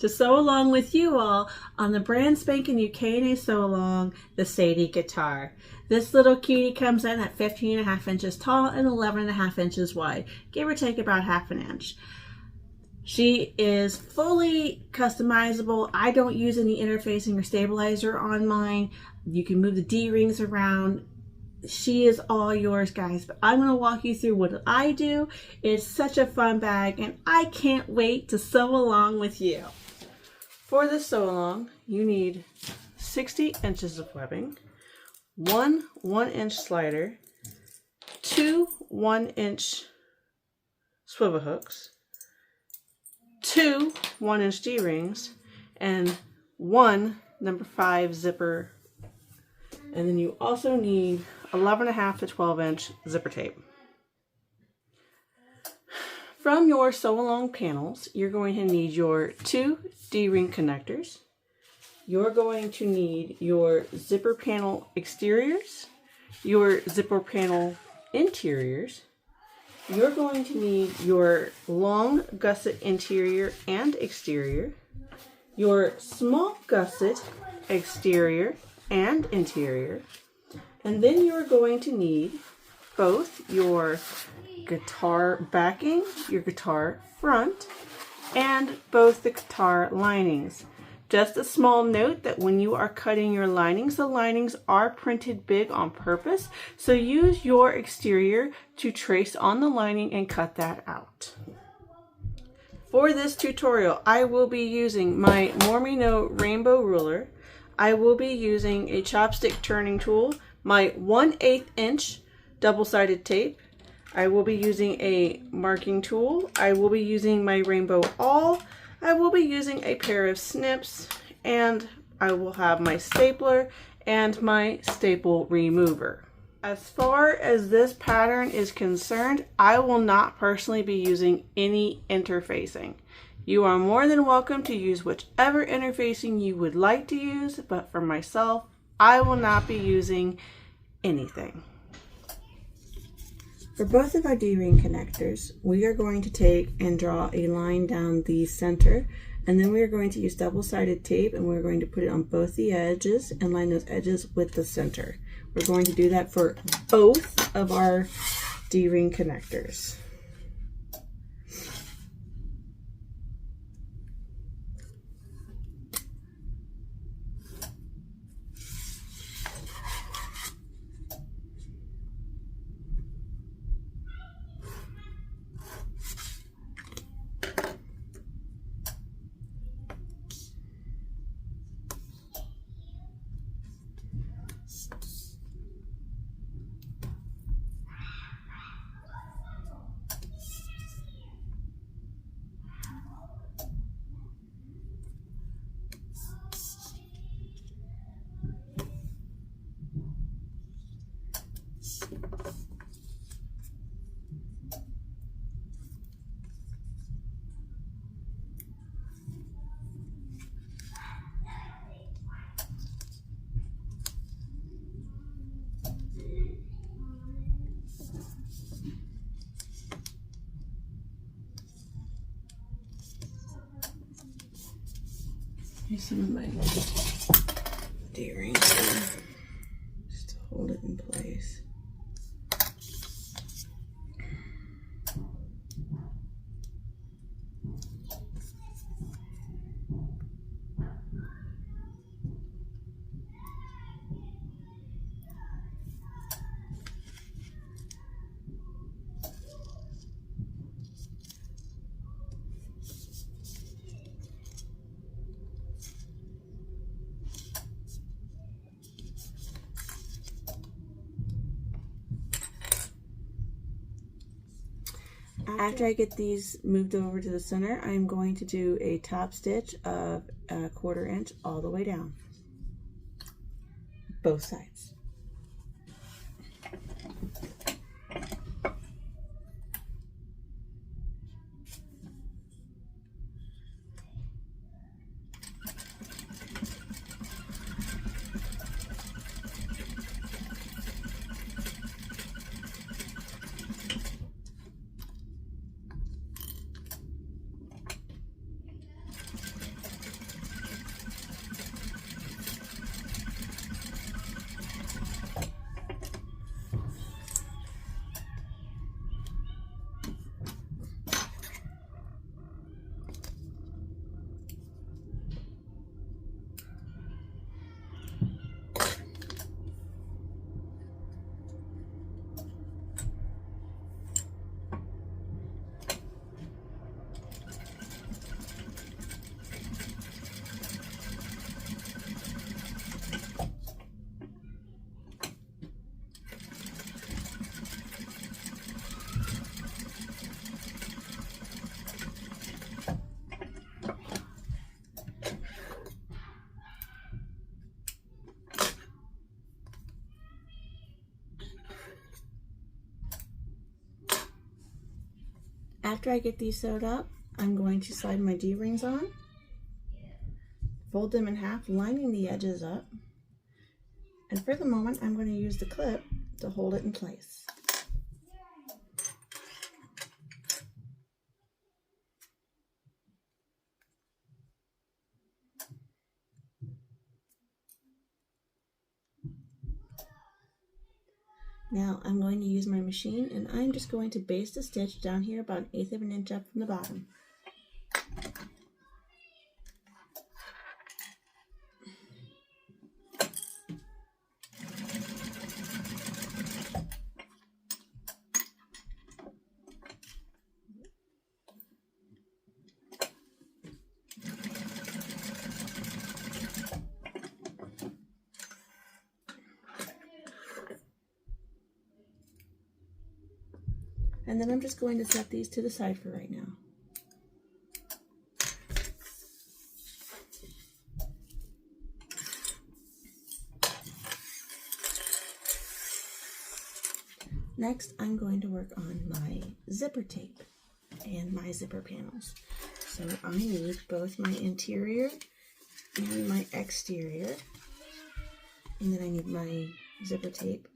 to sew along with you all on the brand spanking new K&A Sew Along, the Sadie guitar. This little cutie comes in at 15.5 inches tall and 11.5 inches wide, give or take about half an inch. She is fully customizable. I don't use any interfacing or stabilizer on mine. You can move the D-rings around. She is all yours, guys, but I'm going to walk you through what I do. It's such a fun bag, and I can't wait to sew along with you. For this sew along, you need 60 inches of webbing, one 1-inch slider, two 1-inch swivel hooks, two 1-inch D-rings, and one number 5 zipper. And then you also need 11.5 to 12-inch zipper tape. From your sew along panels, you're going to need your 2 D-ring connectors. You're going to need your zipper panel exteriors, your zipper panel interiors. You're going to need your long gusset interior and exterior, your small gusset exterior and interior, and then you're going to need both your guitar backing, your guitar front, and both the guitar linings. Just a small note that when you are cutting your linings, the linings are printed big on purpose, so use your exterior to trace on the lining and cut that out. For this tutorial, I will be using my Mormino rainbow ruler. I will be using a chopstick turning tool, my 1/8 inch double-sided tape. I will be using a marking tool. I will be using my rainbow awl. I will be using a pair of snips, and I will have my stapler and my staple remover. As far as this pattern is concerned, I will not personally be using any interfacing. You are more than welcome to use whichever interfacing you would like to use, but for myself, I will not be using anything. For both of our D-ring connectors, we are going to take and draw a line down the center, and then we are going to use double-sided tape, and we're going to put it on both the edges and line those edges with the center. We're going to do that for both of our D-ring connectors. Here's some of my D-rings just to hold it in place. After I get these moved over to the center, I'm going to do a top stitch of 1/4 inch all the way down, both sides. After I get these sewed up, I'm going to slide my D-rings on, fold them in half, lining the edges up, and for the moment I'm going to use the clip to hold it in place. Now I'm going to use my machine, and I'm just going to base the stitch down here about 1/8 of an inch up from the bottom. And then I'm just going to set these to the side for right now. Next, I'm going to work on my zipper tape and my zipper panels. So I need both my interior and my exterior. And then I need my zipper tape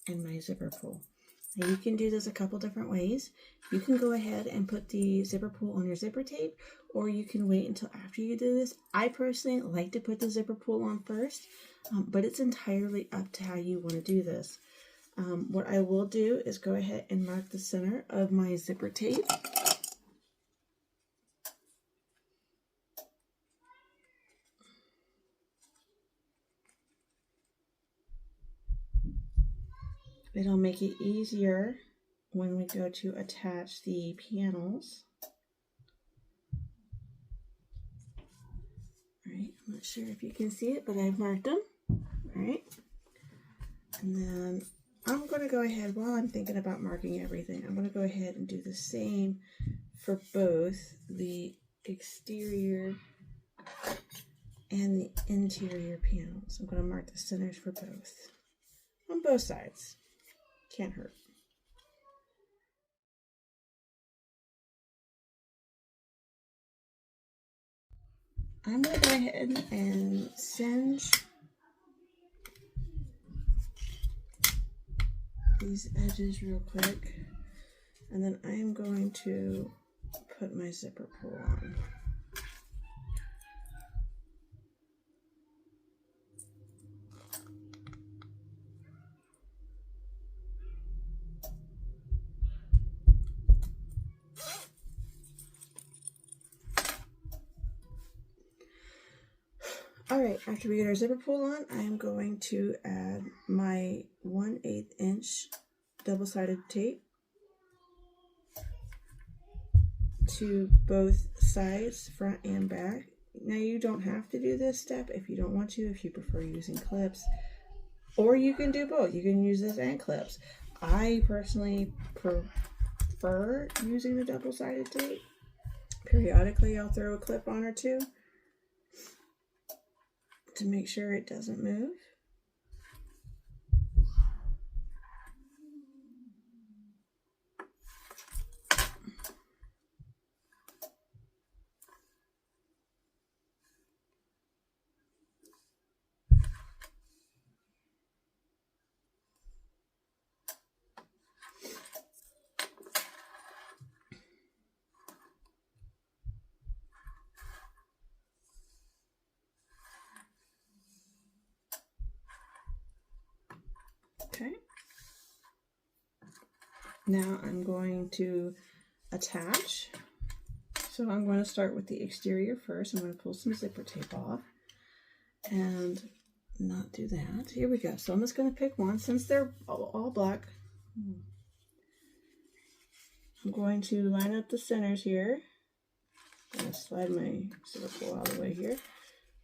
and my zipper pull. Now you can do this a couple different ways. You can go ahead and put the zipper pull on your zipper tape, or you can wait until after you do this. I personally like to put the zipper pull on first, but it's entirely up to how you want to do this. What I will do is go ahead and mark the center of my zipper tape. It'll make it easier when we go to attach the panels. Alright, I'm not sure if you can see it, but I've marked them. Alright, and then I'm going to go ahead, while I'm thinking about marking everything, I'm going to go ahead and do the same for both the exterior and the interior panels. I'm going to mark the centers for both, on both sides. Can't hurt. I'm going to go ahead and singe these edges real quick, and then I'm going to put my zipper pull on. Alright, after we get our zipper pull on, I am going to add my 1/8 inch double-sided tape to both sides, front and back. Now you don't have to do this step if you don't want to, if you prefer using clips, or you can do both. You can use this and clips. I personally prefer using the double-sided tape. Periodically I'll throw a clip on or two to make sure it doesn't move. Okay. Now I'm going to attach. So I'm going to start with the exterior first. I'm going to pull some zipper tape off and not do that. Here we go. So I'm just going to pick one since they're all black. I'm going to line up the centers here. I'm going to slide my zipper pull out of the way here.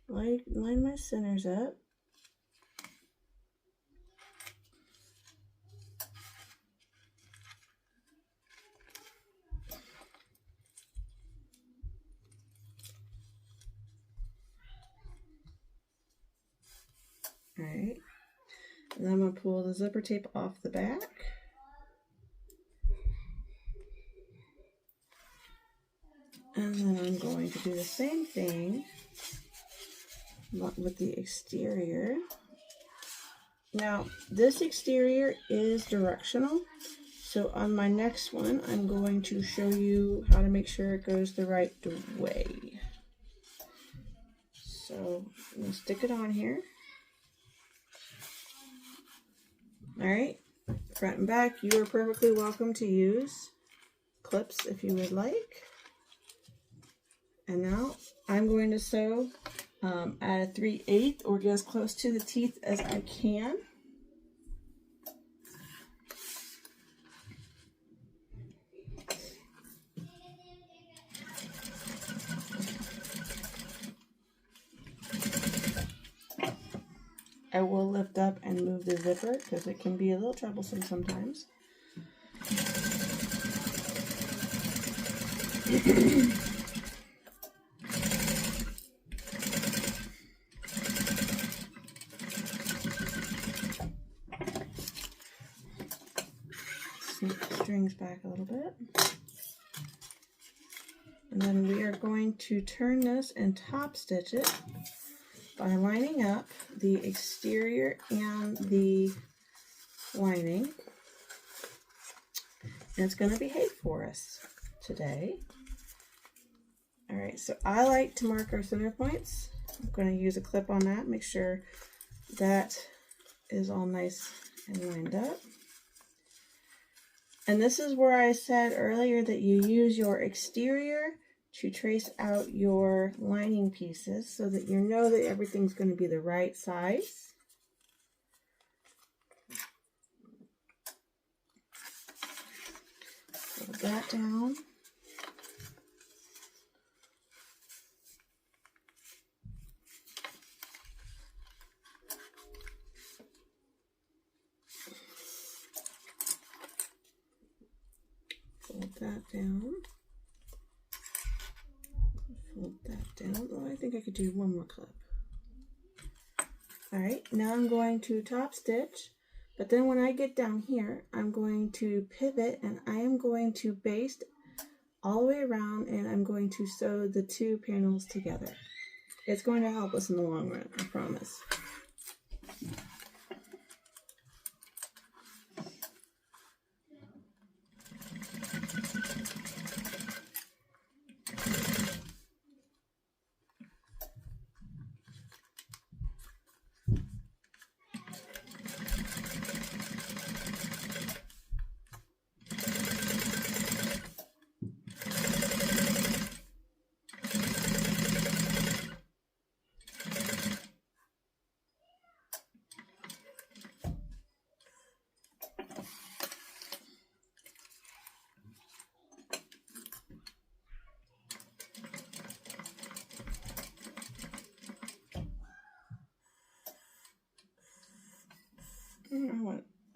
Line my centers up. Alright, and then I'm going to pull the zipper tape off the back. And then I'm going to do the same thing with the exterior. Now, this exterior is directional. So on my next one, I'm going to show you how to make sure it goes the right way. So I'm going to stick it on here. All right, front and back, you are perfectly welcome to use clips if you would like. And now I'm going to sew at a 3/8 or get as close to the teeth as I can. I will lift up and move the zipper because it can be a little troublesome sometimes. Snip the strings back a little bit. And then we are going to turn this and top stitch it by lining up the exterior and the lining. And it's going to behave for us today. All right, so I like to mark our center points. I'm going to use a clip on that, make sure that is all nice and lined up. And this is where I said earlier that you use your exterior to trace out your lining pieces so that you know that everything's going to be the right size. Fold that down. Fold that down. Fold that down. Oh, I think I could do one more clip. All right, now I'm going to top stitch, but then when I get down here, I'm going to pivot and I am going to baste all the way around and I'm going to sew the two panels together. It's going to help us in the long run, I promise.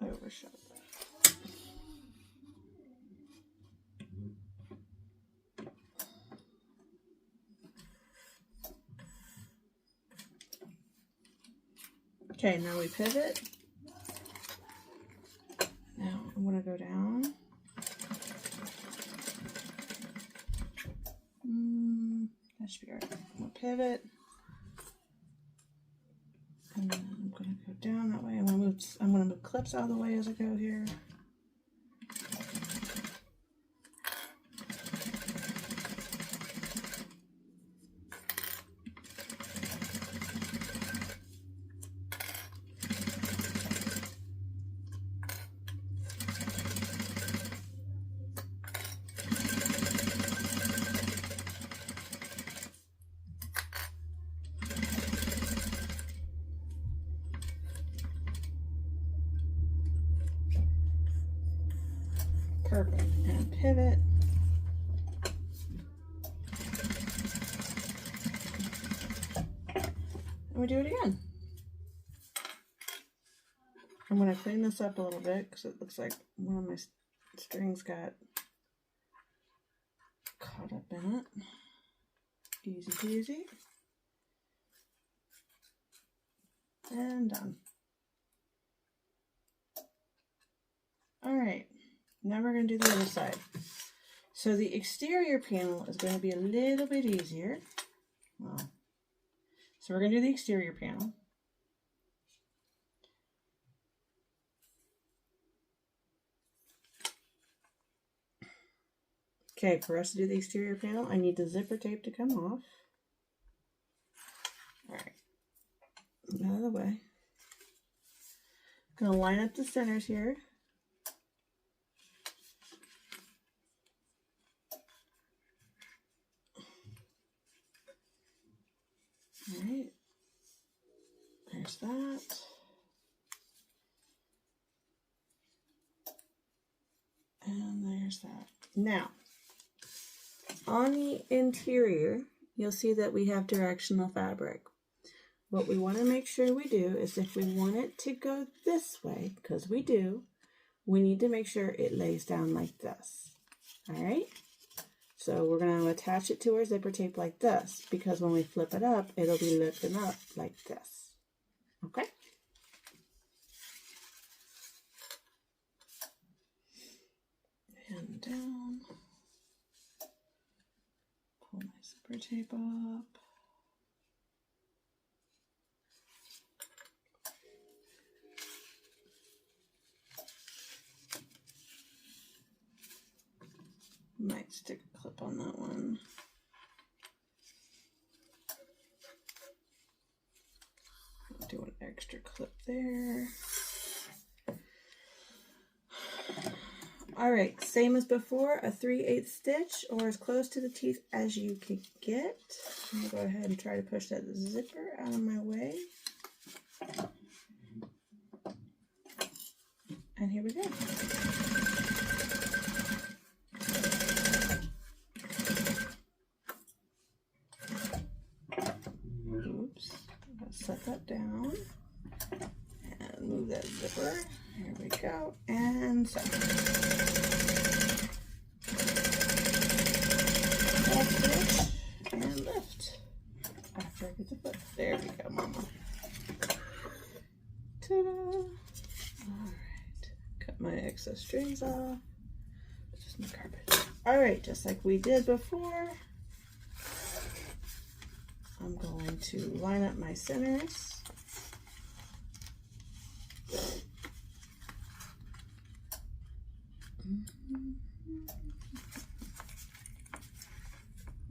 I overshot that. Okay, now we pivot. Now I'm going to go down. That should be right. We'll pivot. And then I'm going to go down that way. I'm going to move clips out of the way as I go here. Perfect. And pivot. And we do it again. I'm going to clean this up a little bit because it looks like one of my strings got caught up in it. Easy peasy. And done. All right. Now we're going to do the other side. So the exterior panel is going to be a little bit easier. Well, so we're going to do the exterior panel. Okay, for us to do the exterior panel, I need the zipper tape to come off. All right, out of the way. I'm going to line up the centers here. All right, there's that. And there's that. Now, on the interior, you'll see that we have directional fabric. What we want to make sure we do is if we want it to go this way, because we do, we need to make sure it lays down like this. All right? So we're going to attach it to our zipper tape like this, because when we flip it up, it'll be lifting up like this. Okay? And down. Pull my zipper tape up. Might stick a clip on that one. I'll do an extra clip there. All right, same as before, a 3/8 stitch or as close to the teeth as you can get. I'm gonna go ahead and try to push that zipper out of my way. And here we go. Oops, I'll set that down and move that zipper. Here we go, and so. Stitch and lift. After I get the foot. There we go, mama. Ta-da! Alright. Cut my excess strings off. Just in the carpet. Alright, just like we did before. I'm going to line up my centers.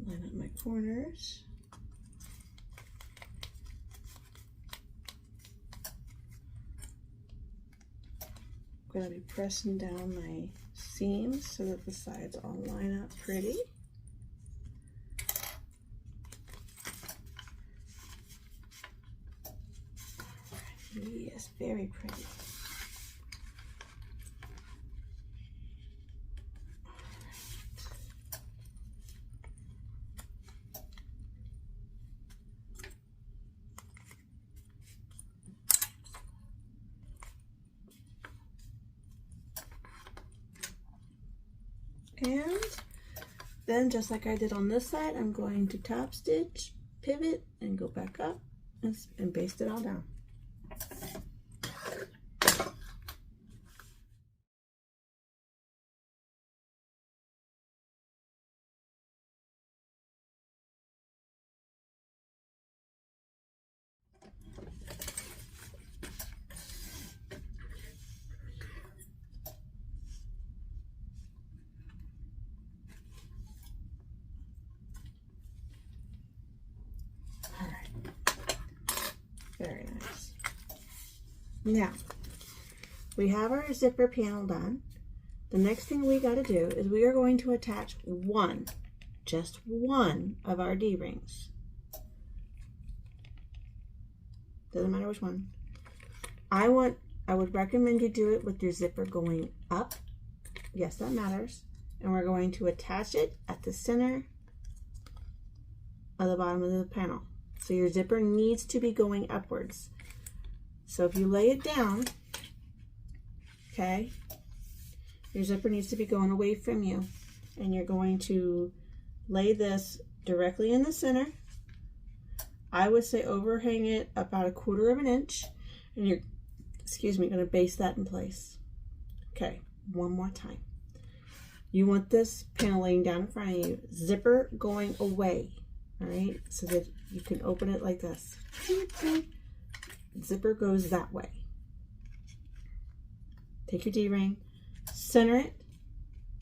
Line up my corners. I'm going to be pressing down my seams so that the sides all line up pretty. Yes, very pretty. And then just like I did on this side, I'm going to top stitch, pivot, and go back up and baste it all down. Very nice. Now, we have our zipper panel done. The next thing we got to do is we are going to attach one, just one of our D-rings. Doesn't matter which one. I would recommend you do it with your zipper going up. Yes, that matters. And we're going to attach it at the center of the bottom of the panel. So your zipper needs to be going upwards. So if you lay it down, okay, your zipper needs to be going away from you. And you're going to lay this directly in the center. I would say overhang it about 1/4 inch. And you're, going to baste that in place. Okay, one more time. You want this panel laying down in front of you, zipper going away, all right? So that you can open it like this. Zipper goes that way. Take your D-ring, center it,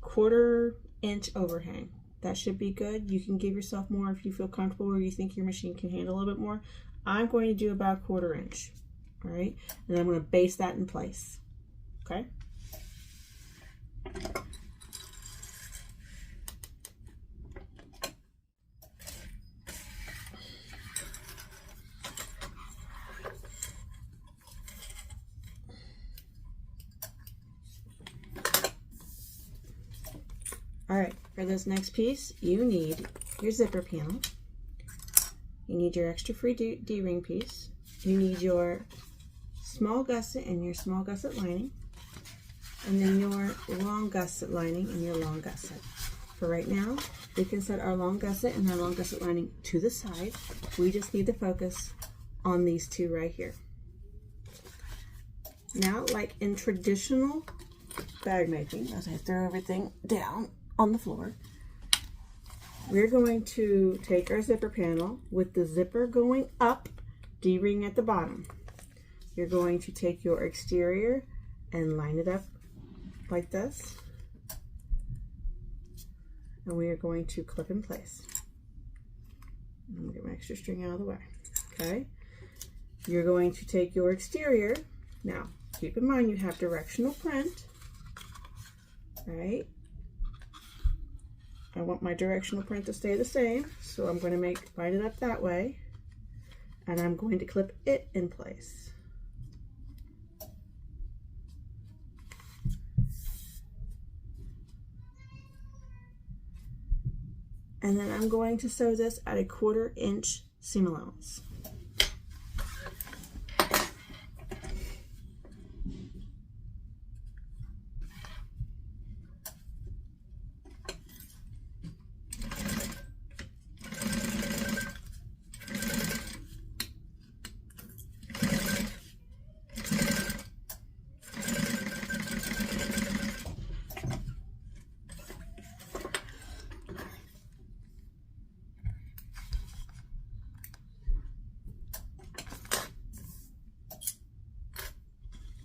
1/4 inch overhang. That should be good. You can give yourself more if you feel comfortable or you think your machine can handle a little bit more. I'm going to do about 1/4 inch, all right? And then I'm going to base that in place, okay? All right, for this next piece, you need your zipper panel. You need your extra free D-ring piece. You need your small gusset and your small gusset lining. And then your long gusset lining and your long gusset. For right now, we can set our long gusset and our long gusset lining to the side. We just need to focus on these two right here. Now, like in traditional bag making, as I throw everything down on the floor, we're going to take our zipper panel with the zipper going up, D-ring at the bottom. You're going to take your exterior and line it up like this. And we are going to clip in place. I'm gonna get my extra string out of the way, okay? You're going to take your exterior. Now, keep in mind you have directional print, right? I want my directional print to stay the same, so I'm going to line it up that way, and I'm going to clip it in place. And then I'm going to sew this at a 1/4 inch seam allowance.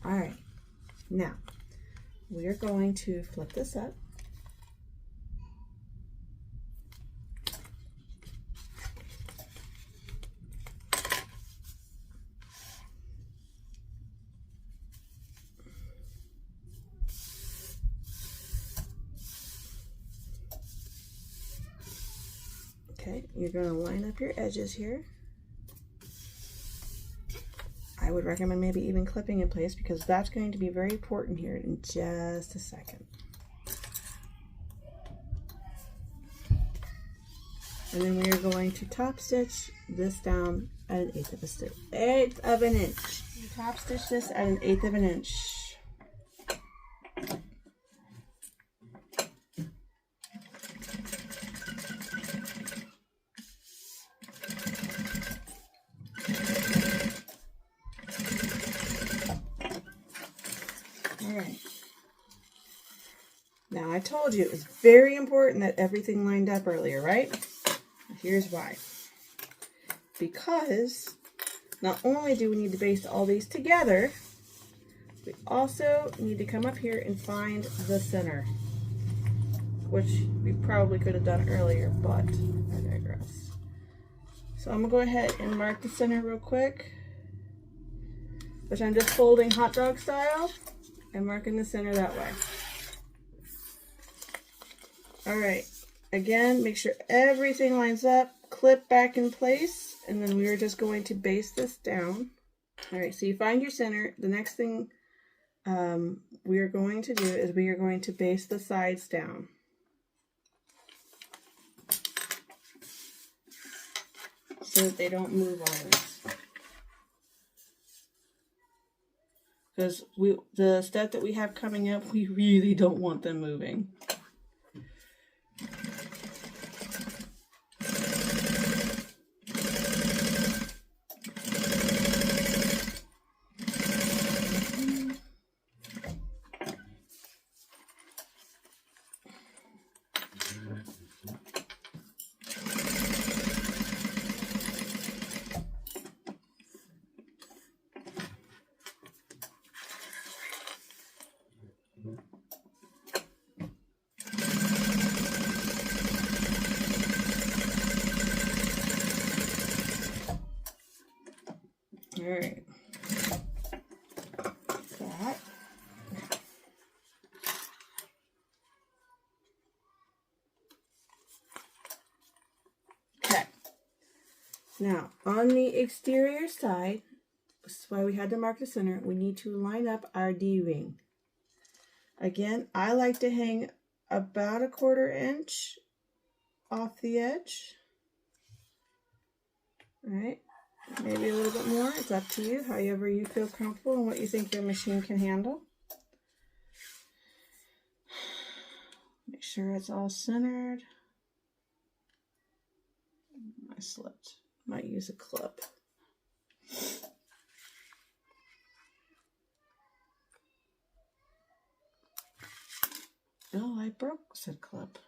All right, now we are going to flip this up. Okay, you're going to line up your edges here. I would recommend maybe even clipping in place because that's going to be very important here in just a second. And then we are going to top stitch this down at an 1/8 of an inch. You top stitch this at an 1/8 of an inch. Alright. Now I told you it was very important that everything lined up earlier, right? Here's why. Because not only do we need to baste all these together, we also need to come up here and find the center, which we probably could have done earlier, but I digress. So I'm going to go ahead and mark the center real quick, which I'm just folding hot dog style and marking the center that way. All right, again, make sure everything lines up, clip back in place, and then we are just going to baste this down. All right, so you find your center. The next thing we are going to do is we are going to baste the sides down. So that they don't move on us. Because the step that we have coming up, we really don't want them moving. All right. That. Okay. Now, on the exterior side, this is why we had to mark the center, we need to line up our D-ring. Again, I like to hang about 1/4 inch off the edge. All right, maybe a little bit more. It's up to you, however you feel comfortable and what you think your machine can handle. Make sure it's all centered. I slipped. Might use a clip. Oh, I broke said clip.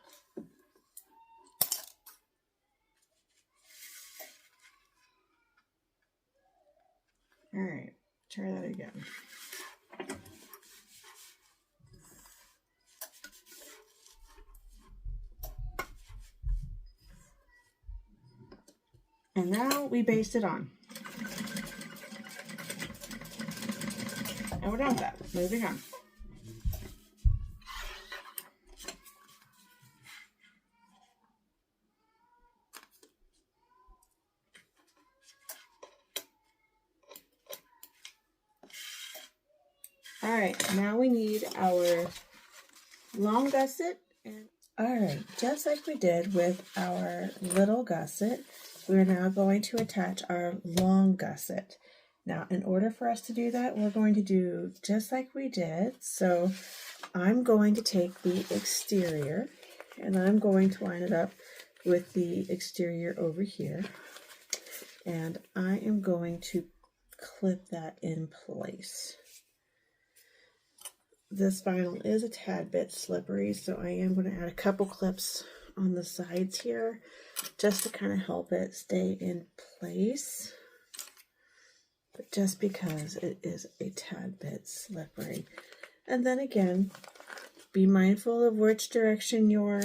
All right, try that again. And now we baste it on. And we're done with that. Moving on. All right, now we need our long gusset. And all right, just like we did with our little gusset, we're now going to attach our long gusset. Now, in order for us to do that, we're going to do just like we did. So I'm going to take the exterior and I'm going to line it up with the exterior over here. And I am going to clip that in place. This vinyl is a tad bit slippery, so I am going to add a couple clips on the sides here just to kind of help it stay in place. But just because it is a tad bit slippery. And then again, be mindful of which direction your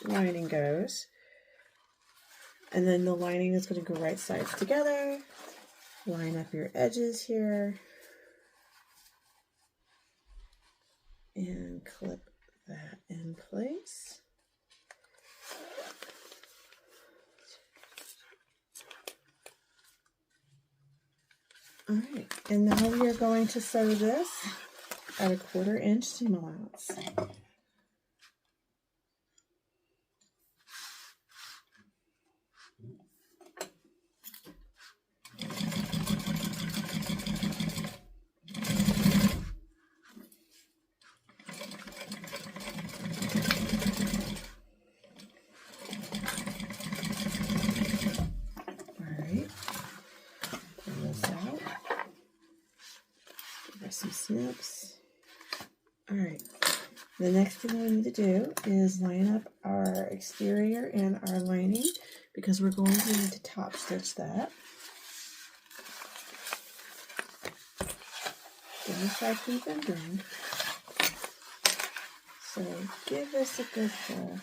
lining goes. And then the lining is going to go right sides together. Line up your edges here. And clip that in place. All right, and now we are going to sew this at 1/4 inch seam allowance. Some snips. All right, the next thing we need to do is line up our exterior and our lining because we're going to need to top stitch that. Just like we've been doing. So give this a good pull.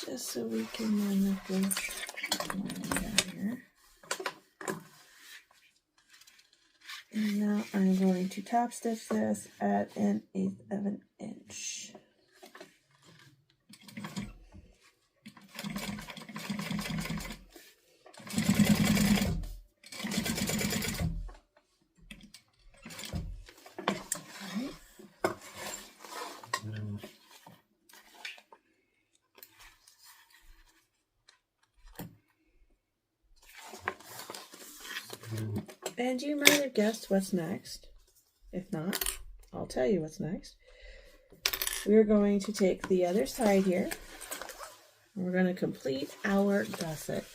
Just so we can line up this down here. And now I'm going to top stitch this at 1/8 of an inch. And you might have guessed what's next. If not, I'll tell you what's next. We're going to take the other side here. And we're going to complete our gusset.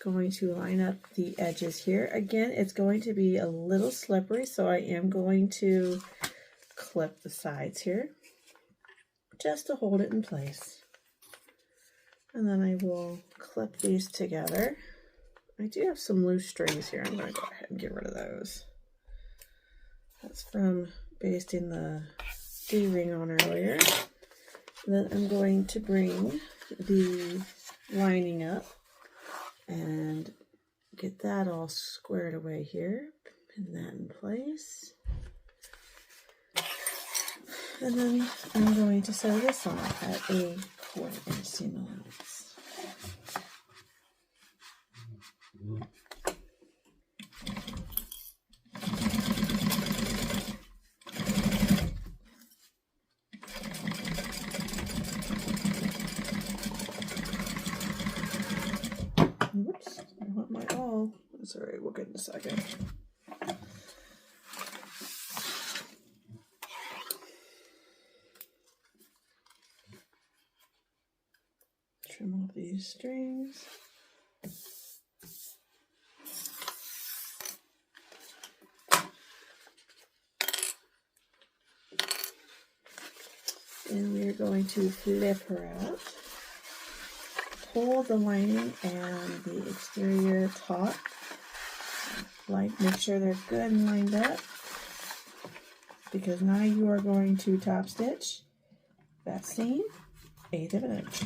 Going to line up the edges here. Again, it's going to be a little slippery, so I am going to clip the sides here just to hold it in place. And then I will clip these together. I do have some loose strings here. I'm going to go ahead and get rid of those. That's from basting the D-ring on earlier. Then I'm going to bring the lining up and get that all squared away here. Pin that in place. And then I'm going to sew this on at a 1/4 seam allowance. Whoops, I want my all. That's all right, we'll get in a second. Trim off these strings. And we're going to flip her out. Pull the lining and the exterior taut. Make sure they're good and lined up. Because now you are going to top stitch that seam 1/8 of an inch.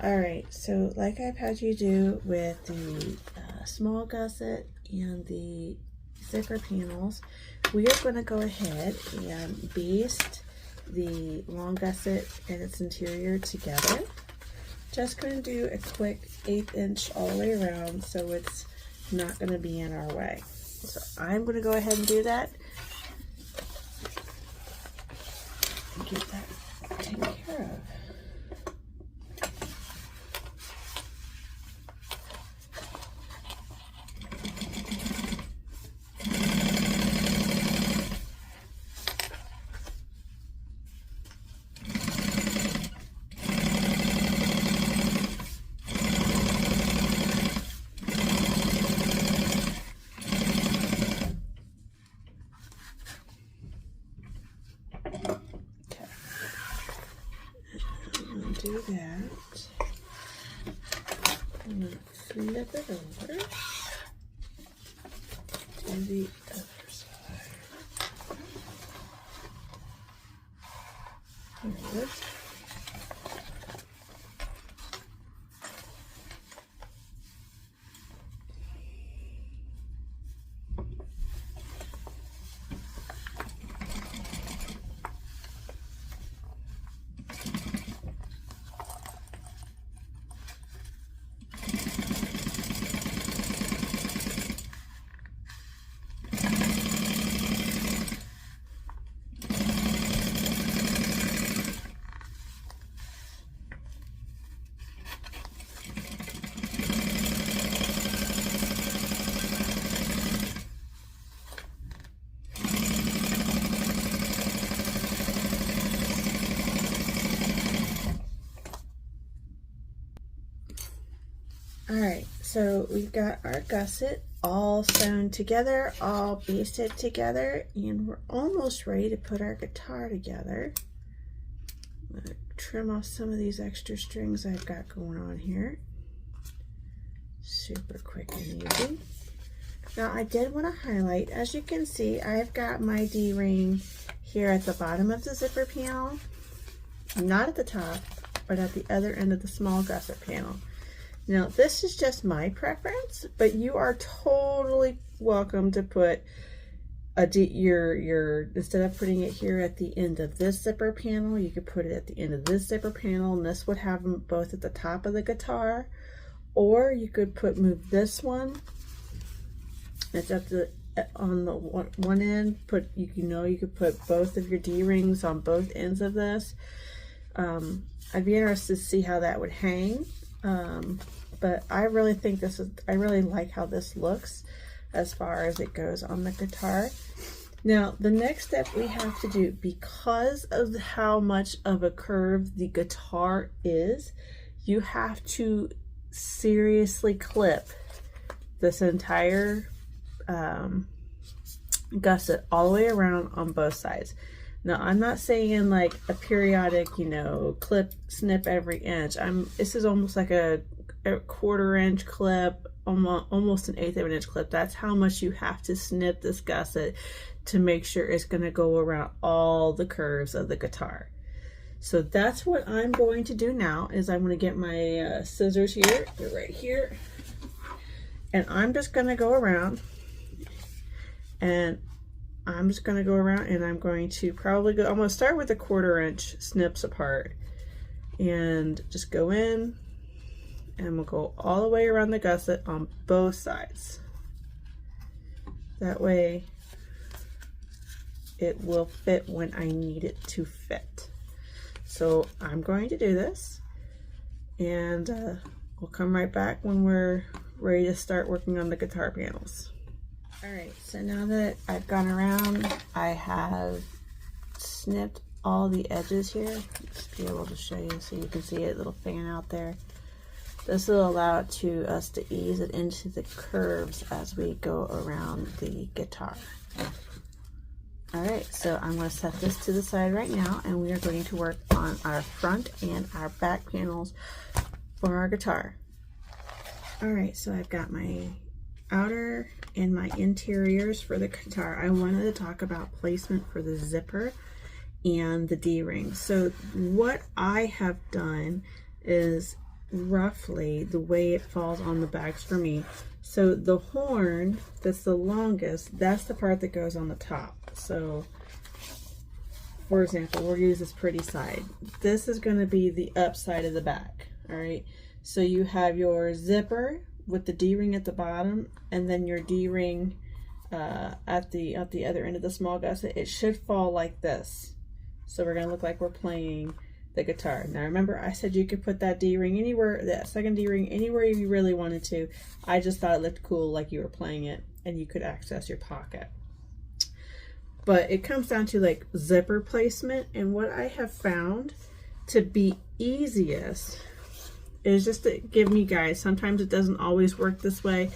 Alright, so like I've had you do with the small gusset and the zipper panels, we are going to go ahead and baste the long gusset and its interior together. Just going to do a quick 1/8 inch all the way around so it's not going to be in our way. So I'm going to go ahead and do that. Get that taken care of. Do that. I'm going to flip it over to the other side. There it is. Alright, so we've got our gusset all sewn together, all basted together, and we're almost ready to put our guitar together. I'm going to trim off some of these extra strings I've got going on here. Super quick and easy. Now I did want to highlight, as you can see, I've got my D-ring here at the bottom of the zipper panel, not at the top, but at the other end of the small gusset panel. Now this is just my preference, but you are totally welcome to put instead of putting it here at the end of this zipper panel, you could put it at the end of this zipper panel, and this would have them both at the top of the guitar. Or you could move this one. It's on the one end. You could put both of your D-rings on both ends of this. I'd be interested to see how that would hang. But I really think I really like how this looks as far as it goes on the guitar. Now, the next step we have to do, because of how much of a curve the guitar is, you have to seriously clip this entire gusset all the way around on both sides. Now, I'm not saying like a periodic, you know, clip, snip every inch. This is almost like a 1/4 inch clip, almost an 1/8 of an inch clip. That's how much you have to snip this gusset to make sure it's going to go around all the curves of the guitar. So that's what I'm going to do now. Is I'm going to get my scissors here. They're right here, and I'm just going to go around, and I'm just going to go around, and I'm going to probably go, I'm going to start with the 1/4 inch snips apart, and just go in, and we'll go all the way around the gusset on both sides. That way it will fit when I need it to fit. So I'm going to do this, and we'll come right back when we're ready to start working on the guitar panels. Alright, so now that I've gone around, I have snipped all the edges here. Just be able to show you so you can see a little fan out there. This will allow us to ease it into the curves as we go around the guitar. Alright, so I'm going to set this to the side right now, and we are going to work on our front and our back panels for our guitar. Alright, so I've got my outer and my interiors for the guitar. I wanted to talk about placement for the zipper and the D-ring. So what I have done is roughly the way it falls on the bags for me. So the horn that's the longest, that's the part that goes on the top. So for example, we'll use this pretty side. This is going to be the up side of the bag. All right, so you have your zipper with the D-ring at the bottom, and then your D-ring at the other end of the small gusset. It should fall like this. So we're going to look like we're playing the guitar. Now remember, I said you could put that D-ring anywhere, that second D-ring anywhere you really wanted to. I just thought it looked cool like you were playing it and you could access your pocket. But it comes down to like zipper placement, and what I have found to be easiest is just to give me guys, sometimes it doesn't always work this way,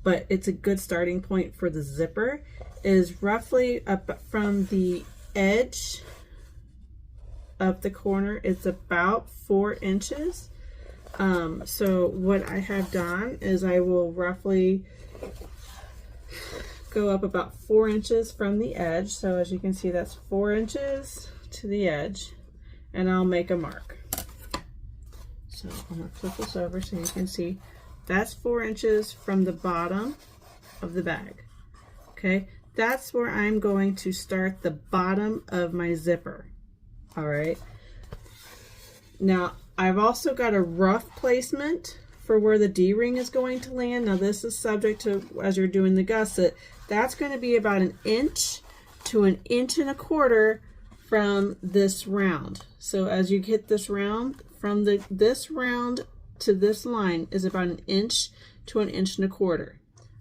but it's a good starting point for the zipper, is roughly up from the edge of the corner, it's about 4 inches. So what I have done is I will roughly go up about 4 inches from the edge. So as you can see, that's 4 inches to the edge, and I'll make a mark. So I'm going to flip this over so you can see that's 4 inches from the bottom of the bag. Okay, that's where I'm going to start the bottom of my zipper. All right. Now I've also got a rough placement for where the D-ring is going to land. Now this is subject to, as you're doing the gusset, that's going to be about 1 inch to 1.25 inches from this round. So as you hit this round, from this round to this line is about 1 inch to 1.25 inches.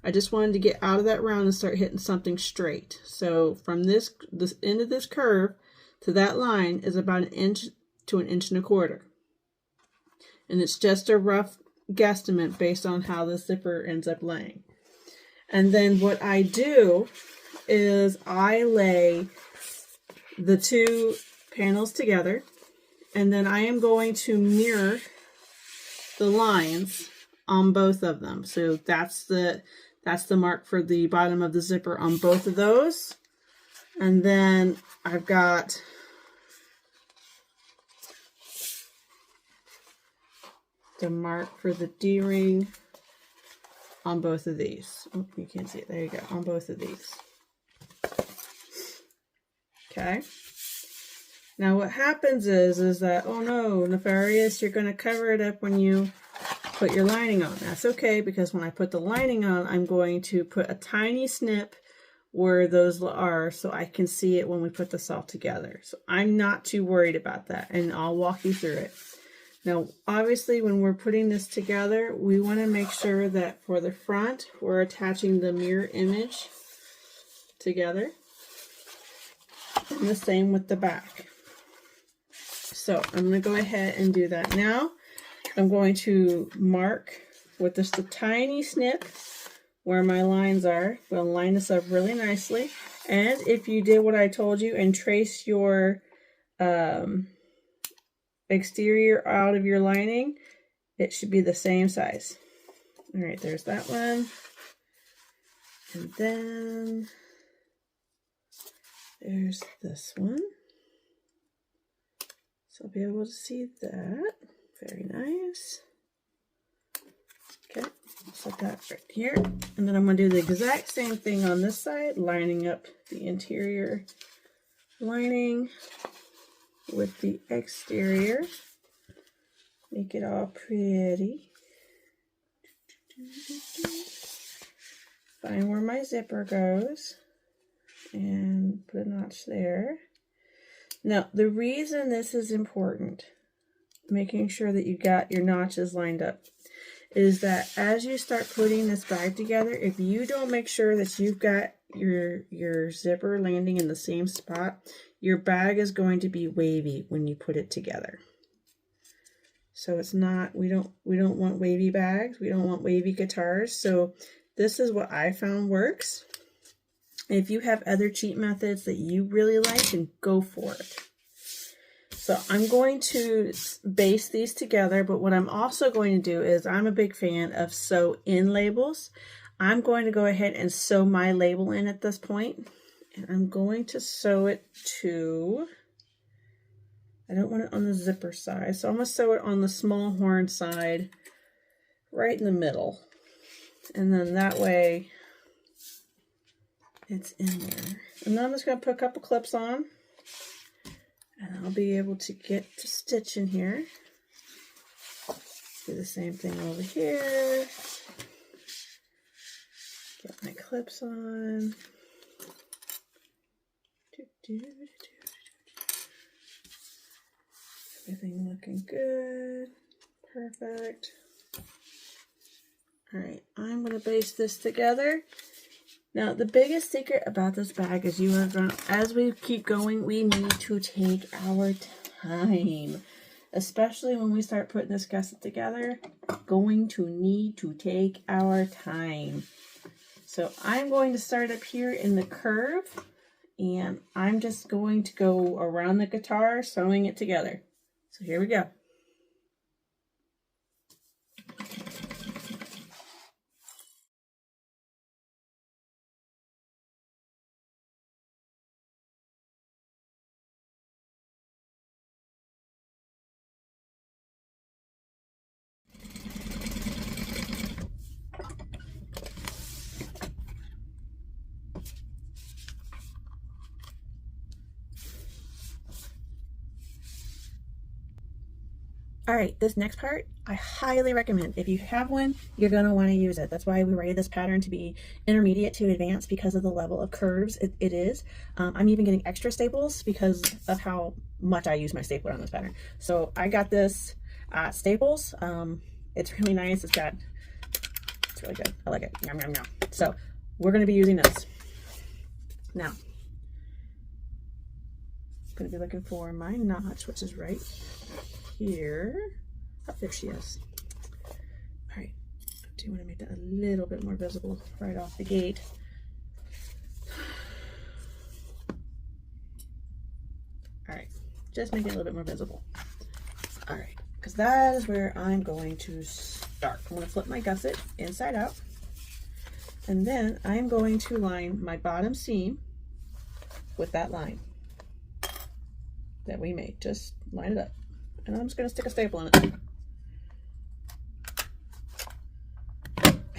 I just wanted to get out of that round and start hitting something straight. So from this end of this curve to that line is about 1 inch to 1.25 inches. And it's just a rough guesstimate based on how the zipper ends up laying. And then what I do is I lay the two panels together, and then I am going to mirror the lines on both of them. So that's the mark for the bottom of the zipper on both of those. And then I've got the mark for the D-ring on both of these. Oh, you can't see it. There you go. On both of these. Okay. Now what happens is that, oh no, Nefarious, you're going to cover it up when you put your lining on. That's okay, because when I put the lining on, I'm going to put a tiny snip where those are so I can see it when we put this all together. So I'm not too worried about that, and I'll walk you through it. Now, obviously, when we're putting this together, we want to make sure that for the front, we're attaching the mirror image together. And the same with the back. So I'm going to go ahead and do that now. I'm going to mark with just a tiny snip where my lines are. We'll line this up really nicely. And if you did what I told you and trace your exterior out of your lining, it should be the same size. All right, there's that one. And then there's this one. So I'll be able to see that. Very nice. Okay, set that right here. And then I'm going to do the exact same thing on this side, lining up the interior lining with the exterior. Make it all pretty. Find where my zipper goes and put a notch there. Now, the reason this is important, making sure that you got your notches lined up, is that as you start putting this bag together, if you don't make sure that you've got your zipper landing in the same spot, your bag is going to be wavy when you put it together. So it's not, we don't want wavy bags, we don't want wavy guitars. So this is what I found works. If you have other cheat methods that you really like, then go for it. So I'm going to base these together, but what I'm also going to do is, I'm a big fan of sew in labels. I'm going to go ahead and sew my label in at this point, and I'm going to sew it to, I don't want it on the zipper side, so I'm going to sew it on the small horn side, right in the middle. And then that way it's in there. And then I'm just going to put a couple clips on, and I'll be able to get to stitching here. Do the same thing over here. Get my clips on. Everything looking good. Perfect. All right, I'm going to base this together. Now, the biggest secret about this bag is, you are going, as we keep going, we need to take our time. Especially when we start putting this gusset together, going to need to take our time. So I'm going to start up here in the curve, and I'm just going to go around the guitar, sewing it together. So here we go. All right, this next part, I highly recommend. If you have one, you're going to want to use it. That's why we rated this pattern to be intermediate to advanced, because of the level of curves it is. I'm even getting extra staples because of how much I use my stapler on this pattern. So I got this staples. It's really nice. It's really good. I like it. Yum, yum, yum. So we're going to be using this. Now, I'm going to be looking for my notch, which is right here. Oh, there she is. All right, I do want to make that a little bit more visible right off the gate. All right, just make it a little bit more visible. All right, because that is where I'm going to start. I'm going to flip my gusset inside out, and then I'm going to line my bottom seam with that line that we made. Just line it up. And I'm just going to stick a staple in it.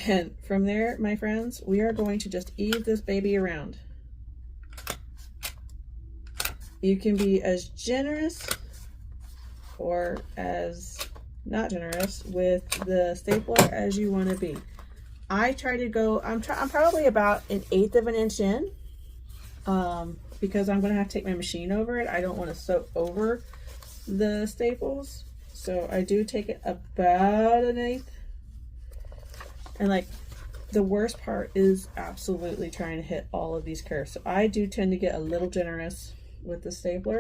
And from there, my friends, we are going to just ease this baby around. You can be as generous or as not generous with the stapler as you want to be. I try to go, I'm probably about 1/8 of an inch in, because I'm going to have to take my machine over it. I don't want to sew over the staples, so I do take it about 1/8. And like, the worst part is absolutely trying to hit all of these curves, so I do tend to get a little generous with the stapler,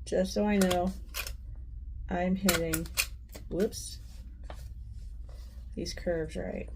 just so I know I'm hitting, whoops, these curves right.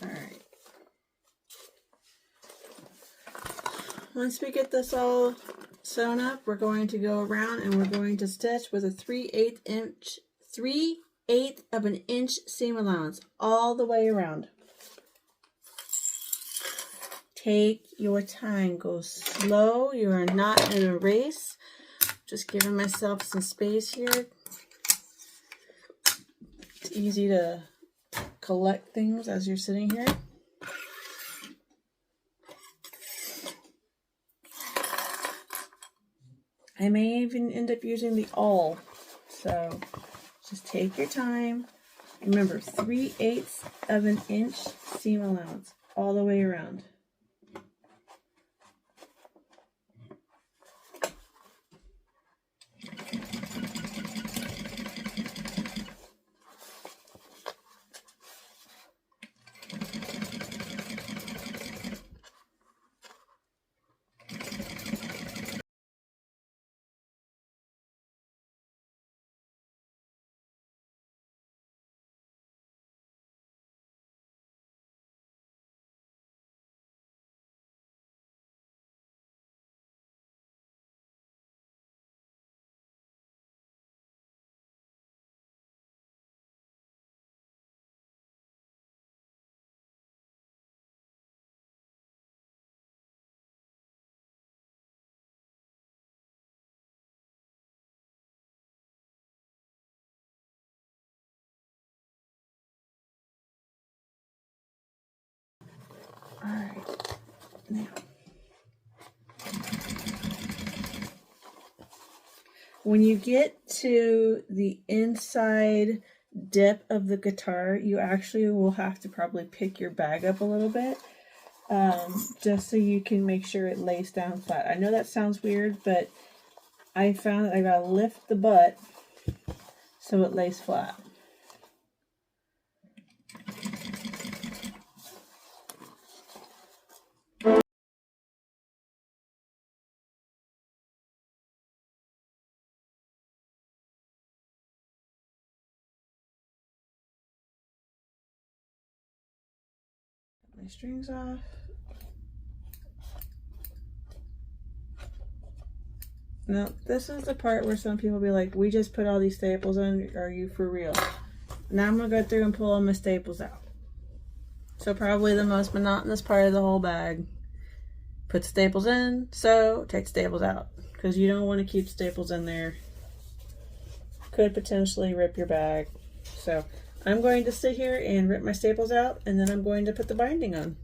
Alright. Once we get this all sewn up, we're going to go around and we're going to stitch with a 3/8 of an inch seam allowance all the way around. Take your time, go slow. You are not in a race. Just giving myself some space here. It's easy to collect things as you're sitting here. I may even end up using the awl, so just take your time. Remember, 3/8 of an inch seam allowance all the way around. All right, now when you get to the inside dip of the guitar, you actually will have to probably pick your bag up a little bit, just so you can make sure it lays down flat. I know that sounds weird, but I found that I gotta lift the butt so it lays flat. My strings off. Now, this is the part where some people be like, we just put all these staples in, are you for real? Now I'm going to go through and pull all my staples out. So probably the most monotonous part of the whole bag. Put staples in, sew, take staples out. Because you don't want to keep staples in there. Could potentially rip your bag. So I'm going to sit here and rip my staples out, and then I'm going to put the binding on.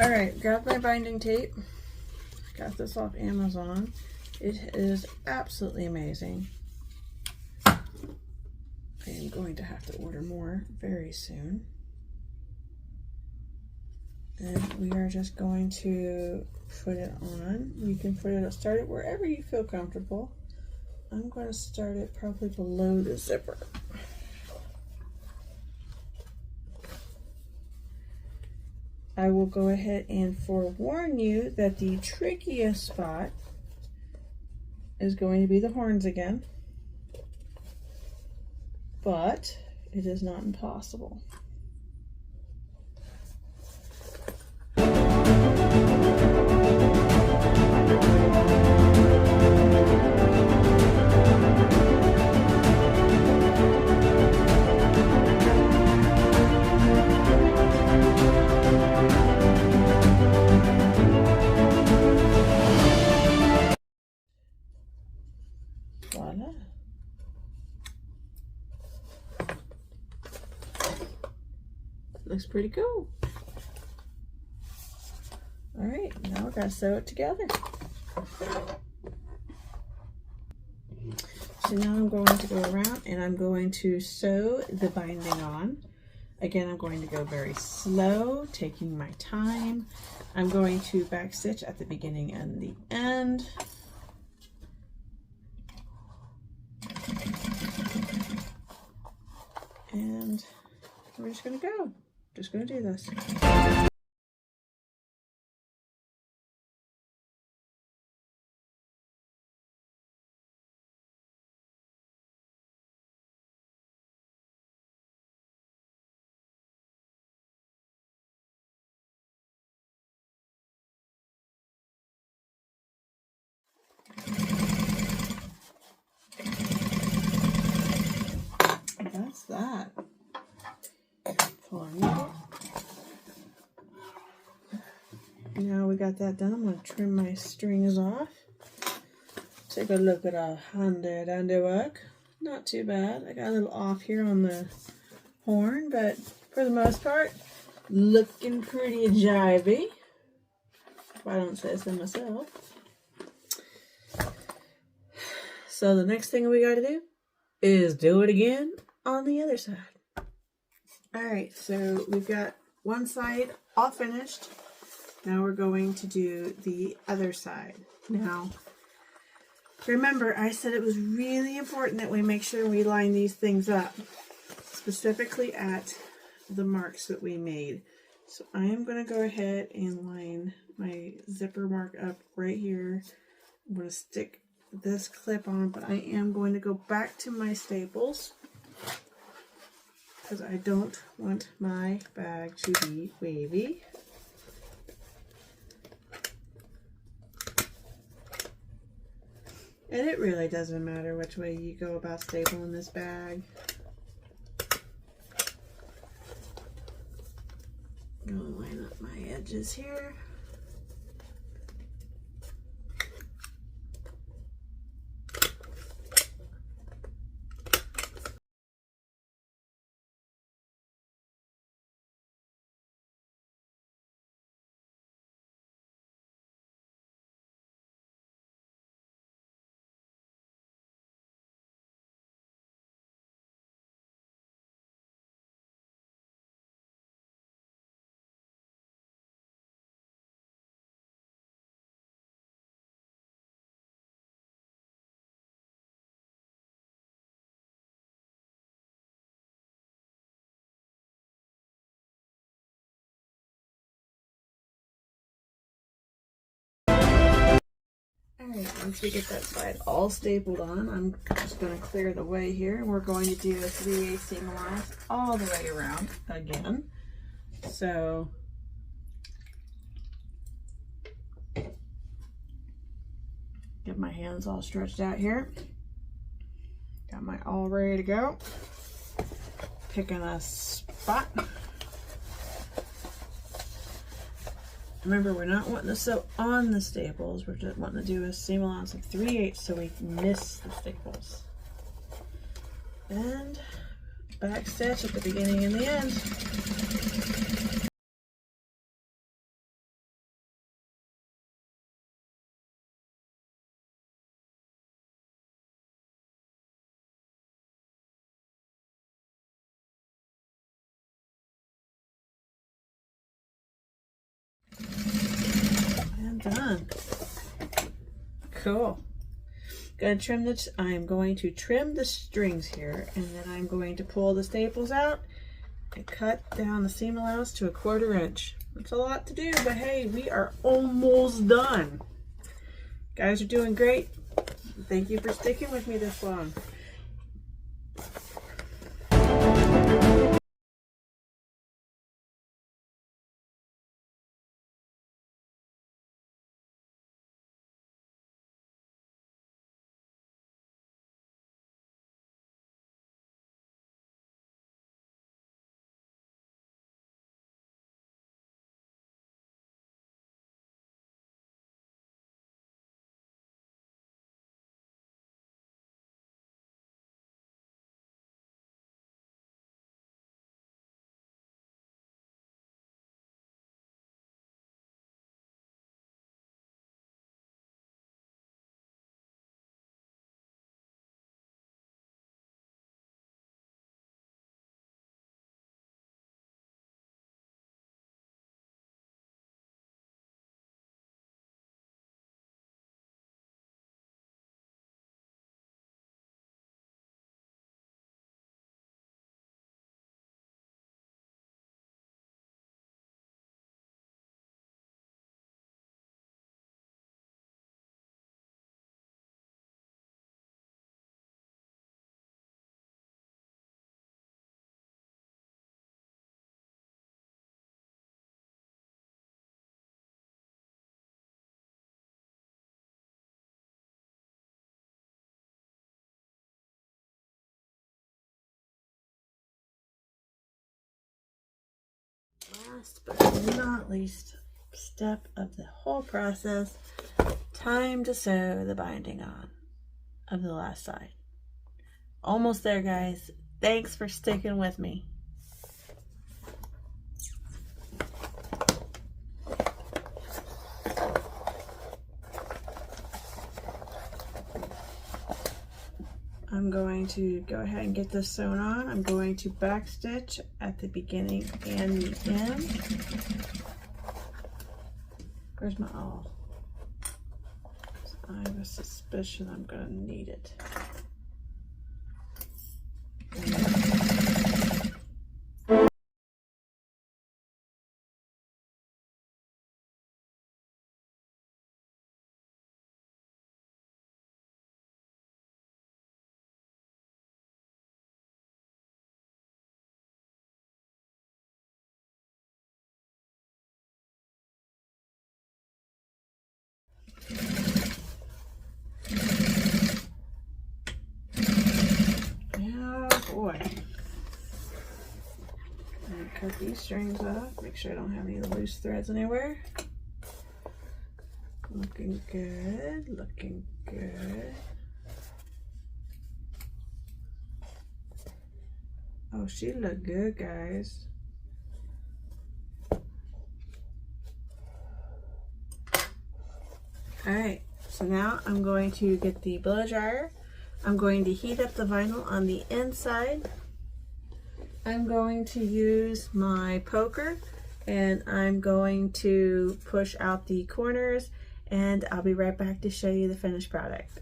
All right, got my binding tape. Got this off Amazon. It is absolutely amazing. I am going to have to order more very soon. And we are just going to put it on. You can start it wherever you feel comfortable. I'm going to start it probably below the zipper. I will go ahead and forewarn you that the trickiest spot is going to be the horns again, but it is not impossible. Voila. Looks pretty cool. All right, now we gotta sew it together. So now I'm going to go around and I'm going to sew the binding on. Again, I'm going to go very slow, taking my time. I'm going to backstitch at the beginning and the end. And we're just gonna go. Just gonna do this. That's that. Pull our needle. Now we got that done, I'm going to trim my strings off. Take a look at our handywork. Not too bad. I got a little off here on the horn, but for the most part, looking pretty jivey. If I don't say so myself. So the next thing we got to do is do it again on the other side. Alright, so we've got one side all finished. Now we're going to do the other side. Now, remember I said it was really important that we make sure we line these things up, specifically at the marks that we made. So I am going to go ahead and line my zipper mark up right here. I'm going to stick this clip on, but I am going to go back to my staples because I don't want my bag to be wavy. And it really doesn't matter which way you go about stapling this bag. I'm going to line up my edges here. Alright, once we get that side all stapled on, I'm just going to clear the way here. We're going to do a 3/8 seam allowance all the way around again. So, get my hands all stretched out here. Got my all ready to go. Picking a spot. Remember, we're not wanting to sew on the staples. We're just wanting to do a seam allowance of 3/8 so we miss the staples. And back stitch at the beginning and the end. done. Cool. I'm going to trim the strings here, and then I'm going to pull the staples out and cut down the seam allowance to 1/4 inch. It's a lot to do, but hey, we are almost done. Guys are doing great. Thank you for sticking with me this long. Last but not least step of the whole process, time to sew the binding on of the last side. Almost there, guys. Thanks for sticking with me. I'm going to go ahead and get this sewn on. I'm going to back stitch at the beginning and the end. Where's my awl? I have a suspicion I'm going to need it. Boy. Cut these strings off, make sure I don't have any loose threads anywhere. Looking good, looking good. Oh, she looked good, guys. Alright, so now I'm going to get the blow dryer. I'm going to heat up the vinyl on the inside. I'm going to use my poker and I'm going to push out the corners, and I'll be right back to show you the finished product.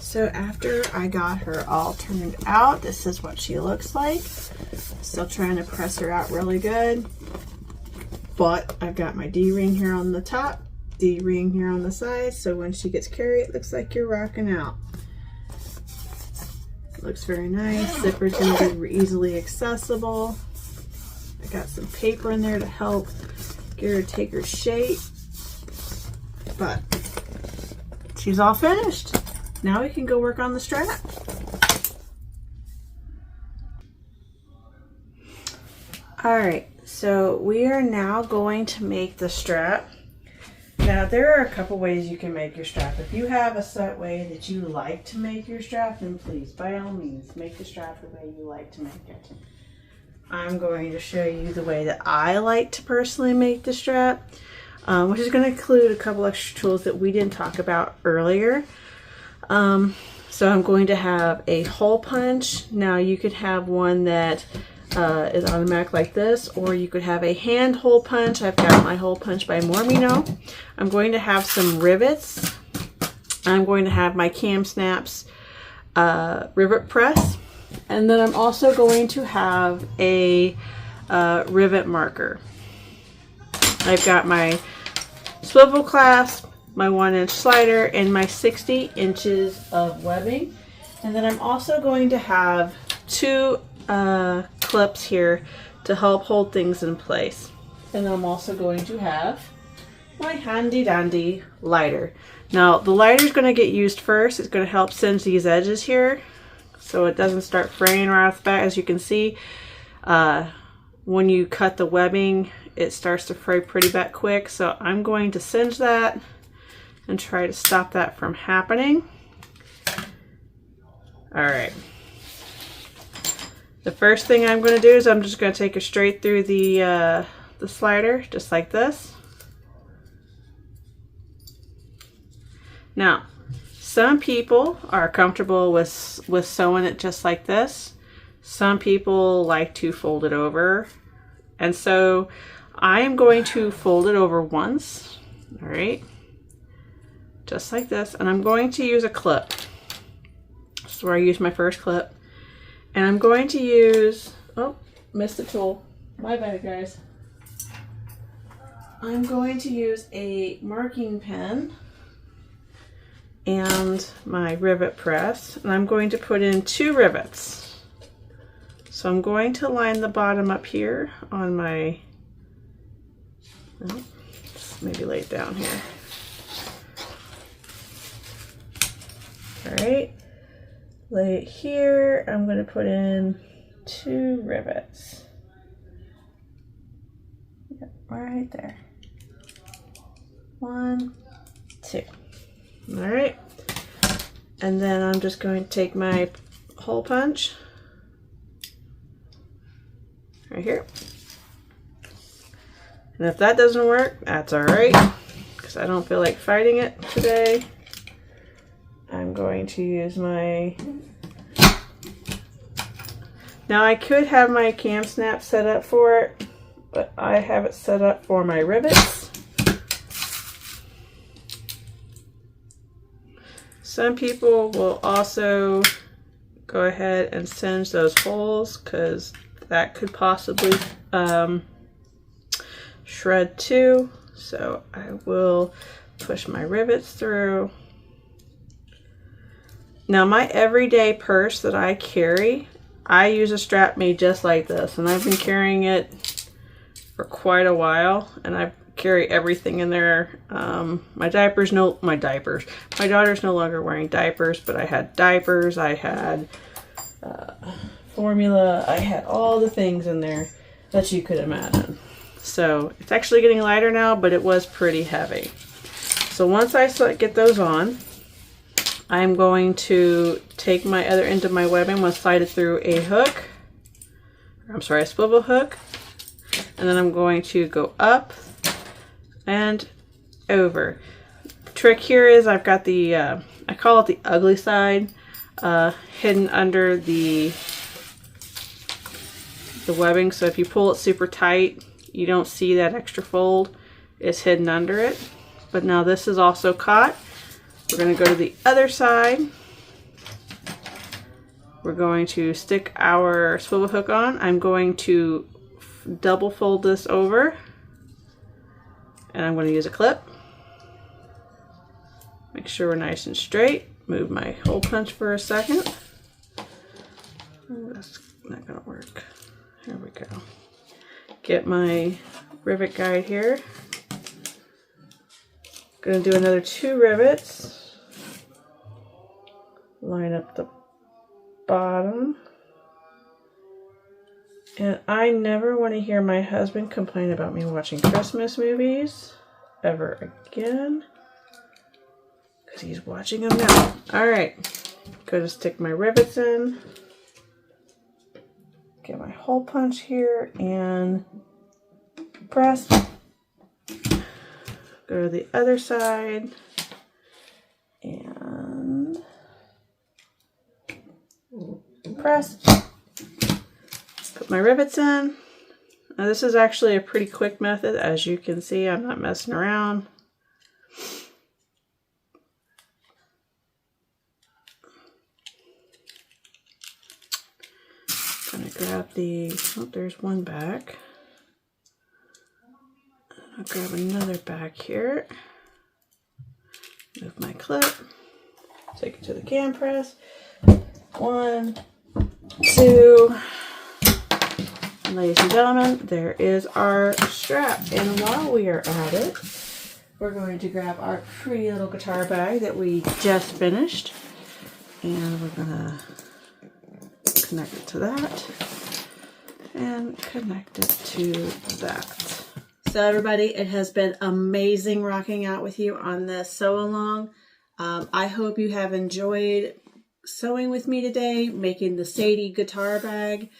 So after I got her all turned out, this is what she looks like. Still trying to press her out really good, but I've got my D-ring here on the top, D-ring here on the side, so when she gets carried, it looks like you're rocking out. Looks very nice. Zipper's going to be easily accessible. I got some paper in there to help get her to take her shape. But she's all finished. Now we can go work on the strap. Alright, so we are now going to make the strap. Now, there are a couple ways you can make your strap. If you have a set way that you like to make your strap, then please, by all means, make the strap the way you like to make it. I'm going to show you the way that I like to personally make the strap, which is going to include a couple extra tools that we didn't talk about earlier. So I'm going to have a hole punch. Now, you could have one that is automatic like this, or you could have a hand hole punch. I've got my hole punch by Mormino. I'm going to have some rivets. I'm going to have my Cam Snaps rivet press, and then I'm also going to have a rivet marker. I've got my swivel clasp, my 1-inch slider, and my 60 inches of webbing. And then I'm also going to have 2 clips here to help hold things in place. And then I'm also going to have my handy dandy lighter. Now the lighter is going to get used first. It's going to help singe these edges here so it doesn't start fraying right off the bat. As you can see, when you cut the webbing, it starts to fray pretty bit quick. So I'm going to singe that and try to stop that from happening. All right. The first thing I'm going to do is I'm just going to take it straight through the slider, just like this. Now, some people are comfortable with sewing it just like this. Some people like to fold it over. And so I'm going to fold it over once, all right, just like this. And I'm going to use a clip. This is where I use my first clip. And I'm going to use, oh, missed the tool. My bad, guys. I'm going to use a marking pen and my rivet press, and I'm going to put in 2 rivets. So I'm going to line the bottom up here on my, oh, maybe lay it down here. All right. Lay it here. I'm going to put in 2 rivets. Yep, right there. 1, 2. All right. And then I'm just going to take my hole punch right here. And if that doesn't work, that's all right, because I don't feel like fighting it today. I'm going to use my, now I could have my Cam Snap set up for it, but I have it set up for my rivets. Some people will also go ahead and singe those holes because that could possibly shred too. So I will push my rivets through. Now my everyday purse that I carry, I use a strap made just like this, and I've been carrying it for quite a while, and I carry everything in there. My daughter's no longer wearing diapers, but I had diapers, I had formula, I had all the things in there that you could imagine. So it's actually getting lighter now, but it was pretty heavy. So once I get those on, I'm going to take my other end of my webbing, I'm going to slide it through a hook, I'm sorry, a swivel hook, and then I'm going to go up and over. The trick here is I've got the, I call it the ugly side, hidden under the webbing, so if you pull it super tight, you don't see that extra fold, it's hidden under it. But now this is also caught. We're going to go to the other side. We're going to stick our swivel hook on. I'm going to double fold this over, and I'm going to use a clip. Make sure we're nice and straight. Move my hole punch for a second. Oh, that's not going to work. Here we go. Get my rivet guide here. Going to do another 2 rivets. Line up the bottom. And I never want to hear my husband complain about me watching Christmas movies ever again, because he's watching them now. Alright, go to stick my rivets in. Get my hole punch here and press. Go to the other side and press. Put my rivets in. Now this is actually a pretty quick method. As you can see, I'm not messing around. Gonna grab the, oh, there's one back. I'll grab another back here. Move my clip. Take it to the cam press. 1, 2. And ladies and gentlemen, there is our strap. And while we are at it, we're going to grab our pretty little guitar bag that we just finished. And we're gonna connect it to that. And connect it to that. So everybody, it has been amazing rocking out with you on this sew along. I hope you have enjoyed sewing with me today, making the Sadie guitar bag.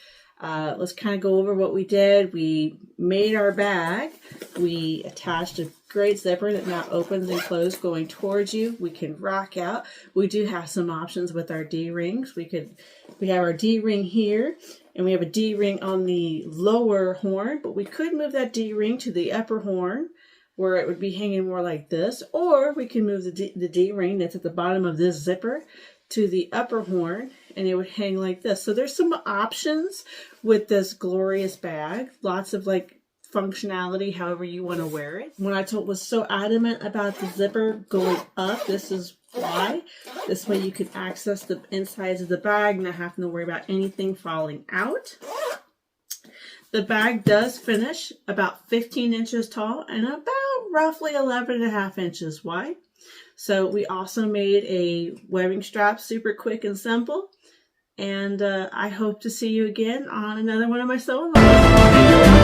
Let's kind of go over what we did. We made our bag. We attached a great zipper that now opens and closes going towards you. We can rock out. We do have some options with our D-rings. We have our D-ring here, and we have a D-ring on the lower horn, but we could move that D-ring to the upper horn where it would be hanging more like this, or we can move the D-ring that's at the bottom of this zipper to the upper horn, and it would hang like this. So there's some options with this glorious bag. Lots of like functionality, however you want to wear it. When I was so adamant about the zipper going up, this is why. This way you can access the insides of the bag, not having to worry about anything falling out. The bag does finish about 15 inches tall and about roughly 11.5 inches wide. So we also made a webbing strap, super quick and simple. And I hope to see you again on another one of my sew alongs.